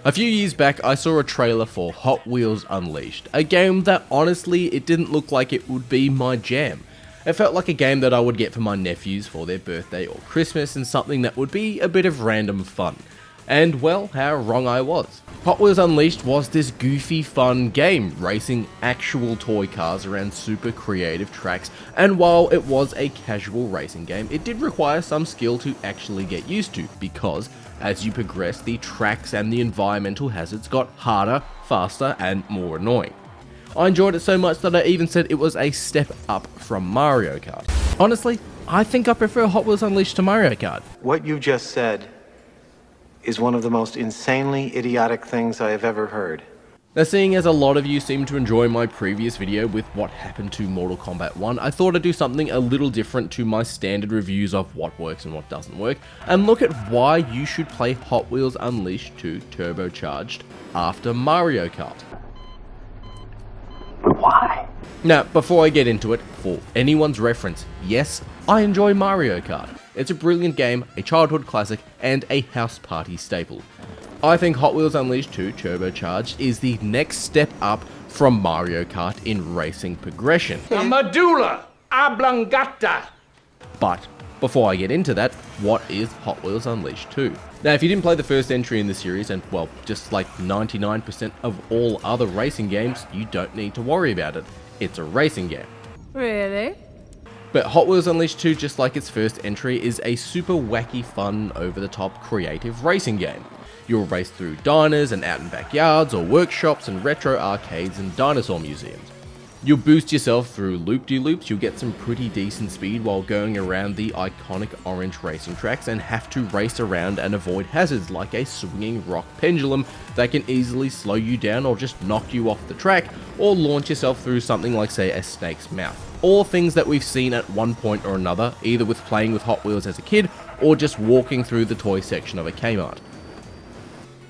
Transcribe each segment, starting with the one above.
A few years back, I saw a trailer for Hot Wheels Unleashed, a game that honestly, it didn't look like it would be my jam. It felt like a game that I would get for my nephews for their birthday or Christmas, and something that would be a bit of random fun. And well, how wrong I was. Hot Wheels Unleashed was this goofy fun game, racing actual toy cars around super creative tracks, and while it was a casual racing game, it did require some skill to actually get used to, because as you progress, the tracks and the environmental hazards got harder, faster, and more annoying. I enjoyed it so much that I even said it was a step up from Mario Kart. Honestly, I think I prefer Hot Wheels Unleashed to Mario Kart. What you just said is one of the most insanely idiotic things I have ever heard. Now, seeing as a lot of you seem to enjoy my previous video with what happened to Mortal Kombat 1, I thought I'd do something a little different to my standard reviews of what works and what doesn't work, and look at why you should play Hot Wheels Unleashed 2 Turbocharged after Mario Kart. But why? Now, before I get into it, for anyone's reference, yes, I enjoy Mario Kart. It's a brilliant game, a childhood classic, and a house party staple. I think Hot Wheels Unleashed 2 Turbocharged is the next step up from Mario Kart in racing progression. A medulla oblongata. But before I get into that, what is Hot Wheels Unleashed 2? Now, if you didn't play the first entry in the series, and well, just like 99% of all other racing games, you don't need to worry about it. It's a racing game. Really? But Hot Wheels Unleashed 2, just like its first entry, is a super wacky, fun, over-the-top, creative racing game. You'll race through diners and out in backyards, or workshops and retro arcades and dinosaur museums. You'll boost yourself through loop-de-loops, you'll get some pretty decent speed while going around the iconic orange racing tracks, and have to race around and avoid hazards like a swinging rock pendulum that can easily slow you down or just knock you off the track, or launch yourself through something like, say, a snake's mouth. All things that we've seen at one point or another, either with playing with Hot Wheels as a kid, or just walking through the toy section of a Kmart.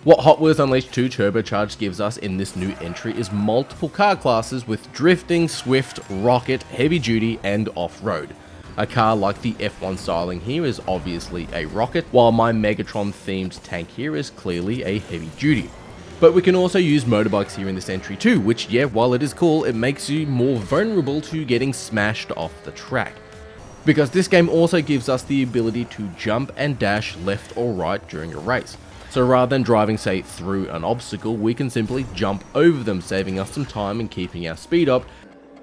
What Hot Wheels Unleashed 2 Turbocharged gives us in this new entry is multiple car classes with drifting, swift, rocket, heavy duty, and off-road. A car like the F1 styling here is obviously a rocket, while my Megatron themed tank here is clearly a heavy duty. But we can also use motorbikes here in this entry too, which, yeah, while it is cool, it makes you more vulnerable to getting smashed off the track. Because this game also gives us the ability to jump and dash left or right during a race. So rather than driving, say, through an obstacle, we can simply jump over them, saving us some time and keeping our speed up.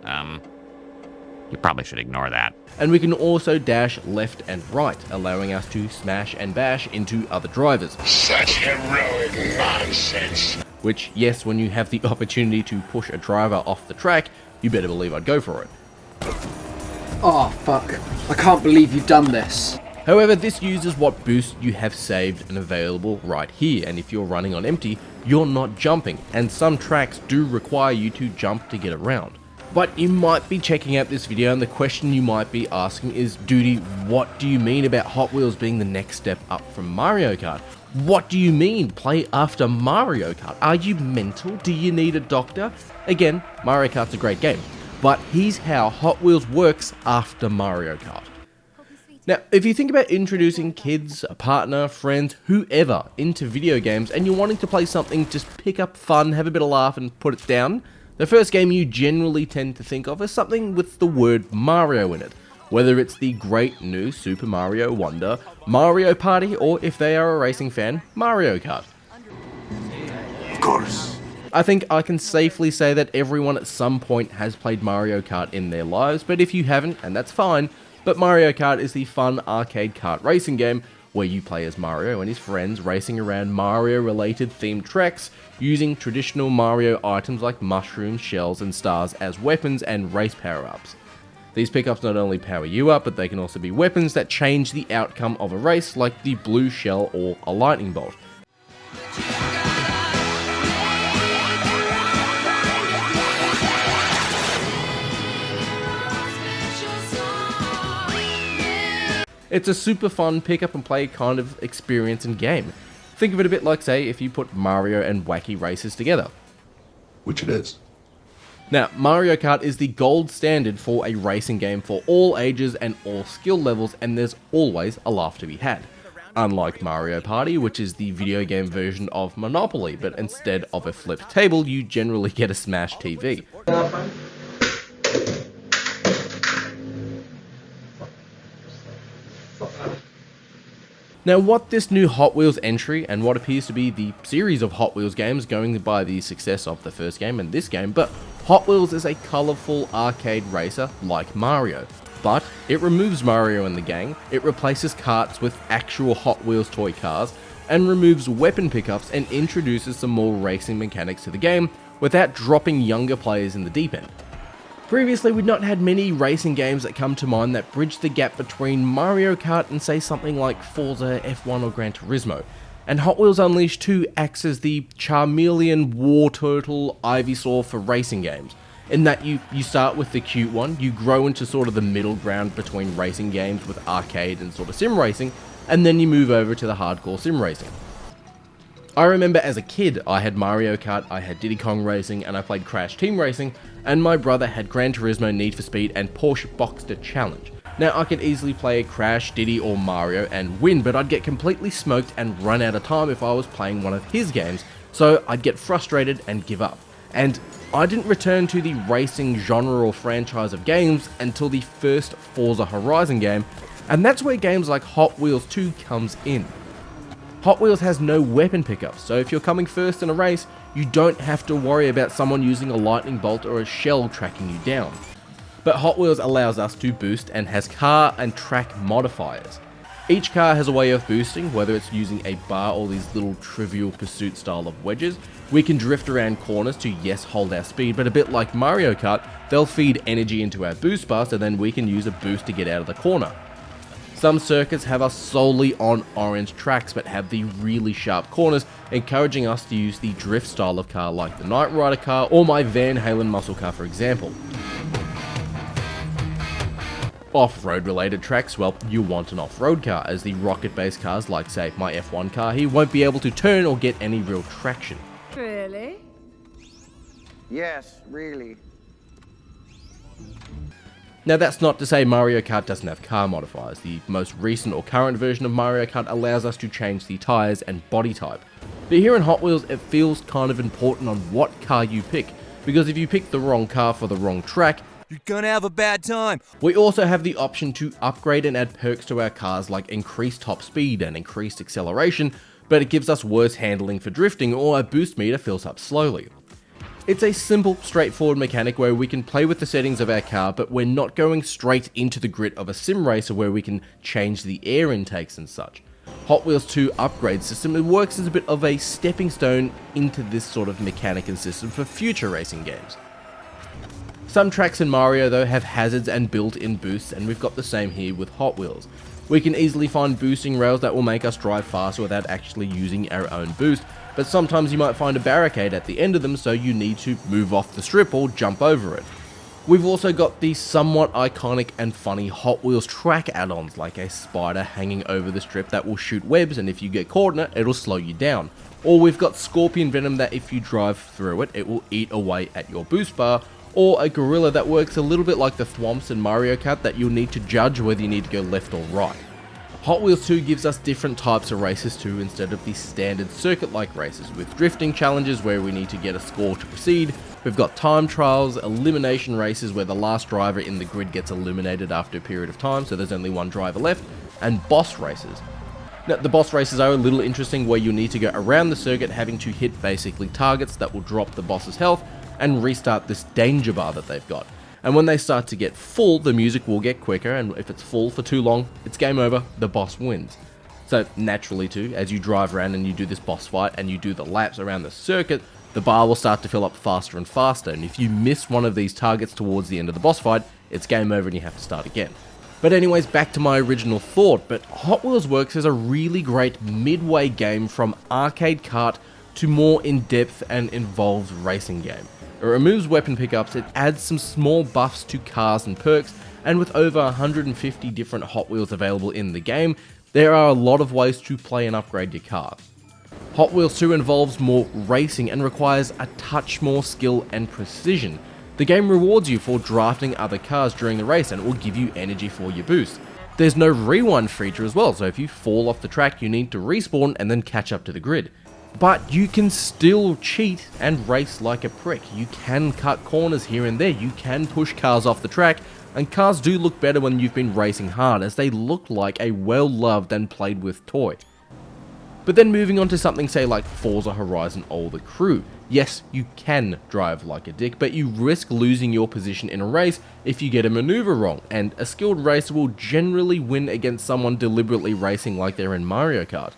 You probably should ignore that. And we can also dash left and right, allowing us to smash and bash into other drivers. Such heroic nonsense. Which, yes, when you have the opportunity to push a driver off the track, you better believe I'd go for it. Oh fuck, I can't believe you've done this. However, this uses what boost you have saved and available right here, and if you're running on empty, you're not jumping, and some tracks do require you to jump to get around. But you might be checking out this video, and the question you might be asking is, Dudi, what do you mean about Hot Wheels being the next step up from Mario Kart? What do you mean, play after Mario Kart? Are you mental? Do you need a doctor? Again, Mario Kart's a great game, but here's how Hot Wheels works after Mario Kart. Now, if you think about introducing kids, a partner, friends, whoever into video games, and you're wanting to play something, just pick up fun, have a bit of laugh and put it down, the first game you generally tend to think of is something with the word Mario in it. Whether it's the great new Super Mario Wonder, Mario Party, or if they are a racing fan, Mario Kart. Of course. I think I can safely say that everyone at some point has played Mario Kart in their lives, but if you haven't, and that's fine, but Mario Kart is the fun arcade kart racing game where you play as Mario and his friends racing around Mario-related themed tracks using traditional Mario items like mushrooms, shells, and stars as weapons and race power-ups. These pickups not only power you up, but they can also be weapons that change the outcome of a race, like the blue shell or a lightning bolt. It's a super fun pick up and play kind of experience and game. Think of it a bit like, say, if you put Mario and Wacky Races together. Which it is. Now, Mario Kart is the gold standard for a racing game for all ages and all skill levels, and there's always a laugh to be had. Unlike Mario Party, which is the video game version of Monopoly, but instead of a flipped table, you generally get a smash TV. Now, what this new Hot Wheels entry, and what appears to be the series of Hot Wheels games going by the success of the first game and this game, but Hot Wheels is a colourful arcade racer like Mario. But it removes Mario and the gang, it replaces karts with actual Hot Wheels toy cars, and removes weapon pickups and introduces some more racing mechanics to the game without dropping younger players in the deep end. Previously, we'd not had many racing games that come to mind that bridge the gap between Mario Kart and say something like Forza, F1 or Gran Turismo, and Hot Wheels Unleashed 2 acts as the Charmeleon War Turtle Ivysaur for racing games, in that you start with the cute one, you grow into sort of the middle ground between racing games with arcade and sort of sim racing, and then you move over to the hardcore sim racing. I remember as a kid, I had Mario Kart, I had Diddy Kong Racing, and I played Crash Team Racing, and my brother had Gran Turismo, Need for Speed, and Porsche Boxster Challenge. Now, I could easily play Crash, Diddy, or Mario and win, but I'd get completely smoked and run out of time if I was playing one of his games, so I'd get frustrated and give up. And I didn't return to the racing genre or franchise of games until the first Forza Horizon game, and that's where games like Hot Wheels 2 comes in. Hot Wheels has no weapon pickups, so if you're coming first in a race, you don't have to worry about someone using a lightning bolt or a shell tracking you down. But Hot Wheels allows us to boost and has car and track modifiers. Each car has a way of boosting, whether it's using a bar or these little Trivial Pursuit style of wedges. We can drift around corners to, yes, hold our speed, but a bit like Mario Kart, they'll feed energy into our boost bar, so then we can use a boost to get out of the corner. Some circuits have us solely on orange tracks but have the really sharp corners, encouraging us to use the drift style of car like the Knight Rider car or my Van Halen muscle car for example. Off-road related tracks, well, you want an off-road car, as the rocket-based cars like say my F1 car here won't be able to turn or get any real traction. Really? Yes, really. Now that's not to say Mario Kart doesn't have car modifiers. The most recent or current version of Mario Kart allows us to change the tyres and body type. But here in Hot Wheels it feels kind of important on what car you pick, because if you pick the wrong car for the wrong track, you're gonna have a bad time. We also have the option to upgrade and add perks to our cars like increased top speed and increased acceleration, but it gives us worse handling for drifting or our boost meter fills up slowly. It's a simple, straightforward mechanic where we can play with the settings of our car, but we're not going straight into the grit of a sim racer where we can change the air intakes and such. Hot Wheels 2 upgrade system, it works as a bit of a stepping stone into this sort of mechanic and system for future racing games. Some tracks in Mario though have hazards and built-in boosts, and we've got the same here with Hot Wheels. We can easily find boosting rails that will make us drive faster without actually using our own boost, but sometimes you might find a barricade at the end of them, so you need to move off the strip or jump over it. We've also got the somewhat iconic and funny Hot Wheels track add-ons, like a spider hanging over the strip that will shoot webs, and if you get caught in it, it'll slow you down. Or we've got scorpion venom that if you drive through it, it will eat away at your boost bar, or a gorilla that works a little bit like the thwomps in Mario Kart that you'll need to judge whether you need to go left or right. Hot Wheels 2 gives us different types of races too, instead of the standard circuit-like races, with drifting challenges where we need to get a score to proceed. We've got time trials, elimination races where the last driver in the grid gets eliminated after a period of time, so there's only one driver left, and boss races. Now, the boss races are a little interesting where you need to go around the circuit having to hit basically targets that will drop the boss's health and restart this danger bar that they've got. And when they start to get full, the music will get quicker, and if it's full for too long, it's game over, the boss wins. So naturally too, as you drive around and you do this boss fight and you do the laps around the circuit, the bar will start to fill up faster and faster, and if you miss one of these targets towards the end of the boss fight, it's game over and you have to start again. But anyways, back to my original thought, but Hot Wheels works as a really great midway game from arcade kart to more in-depth and involved racing game. It removes weapon pickups, it adds some small buffs to cars and perks, and with over 150 different Hot Wheels available in the game, there are a lot of ways to play and upgrade your car. Hot Wheels 2 involves more racing and requires a touch more skill and precision. The game rewards you for drafting other cars during the race and it will give you energy for your boost. There's no rewind feature as well, so if you fall off the track you need to respawn and then catch up to the grid. But you can still cheat and race like a prick. You can cut corners here and there, you can push cars off the track, and cars do look better when you've been racing hard, as they look like a well-loved and played with toy. But then moving on to something say like Forza Horizon or The Crew. Yes, you can drive like a dick, but you risk losing your position in a race if you get a maneuver wrong, and a skilled racer will generally win against someone deliberately racing like they're in Mario Kart.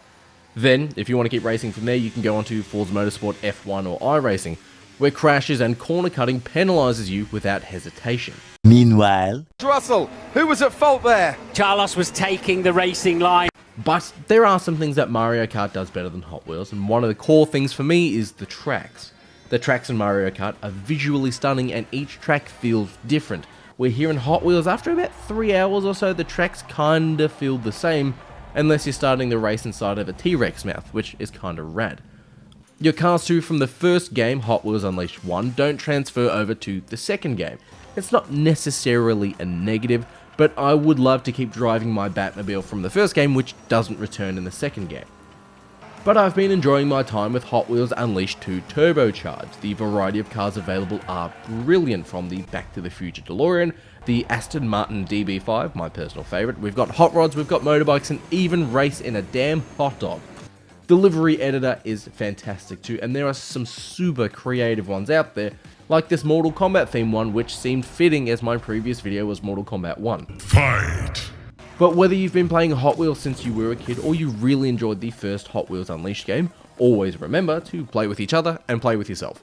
Then, if you want to keep racing from there, you can go on to Forza Motorsport F1 or iRacing, where crashes and corner cutting penalises you without hesitation. Meanwhile, Russell, who was at fault there? Carlos was taking the racing line. But there are some things that Mario Kart does better than Hot Wheels, and one of the core things for me is the tracks. The tracks in Mario Kart are visually stunning and each track feels different, where here in Hot Wheels after about 3 hours or so the tracks kinda feel the same, unless you're starting the race inside of a T-Rex mouth, which is kinda rad. Your cars too from the first game, Hot Wheels Unleashed 1, don't transfer over to the second game. It's not necessarily a negative, but I would love to keep driving my Batmobile from the first game, which doesn't return in the second game. But I've been enjoying my time with Hot Wheels Unleashed 2 Turbocharged. The variety of cars available are brilliant, from the Back to the Future DeLorean, the Aston Martin DB5, my personal favourite, we've got hot rods, we've got motorbikes, and even race in a damn hot dog. The livery editor is fantastic too, and there are some super creative ones out there, like this Mortal Kombat theme one, which seemed fitting as my previous video was Mortal Kombat 1. Fight! But whether you've been playing Hot Wheels since you were a kid or you really enjoyed the first Hot Wheels Unleashed game, always remember to play with each other and play with yourself.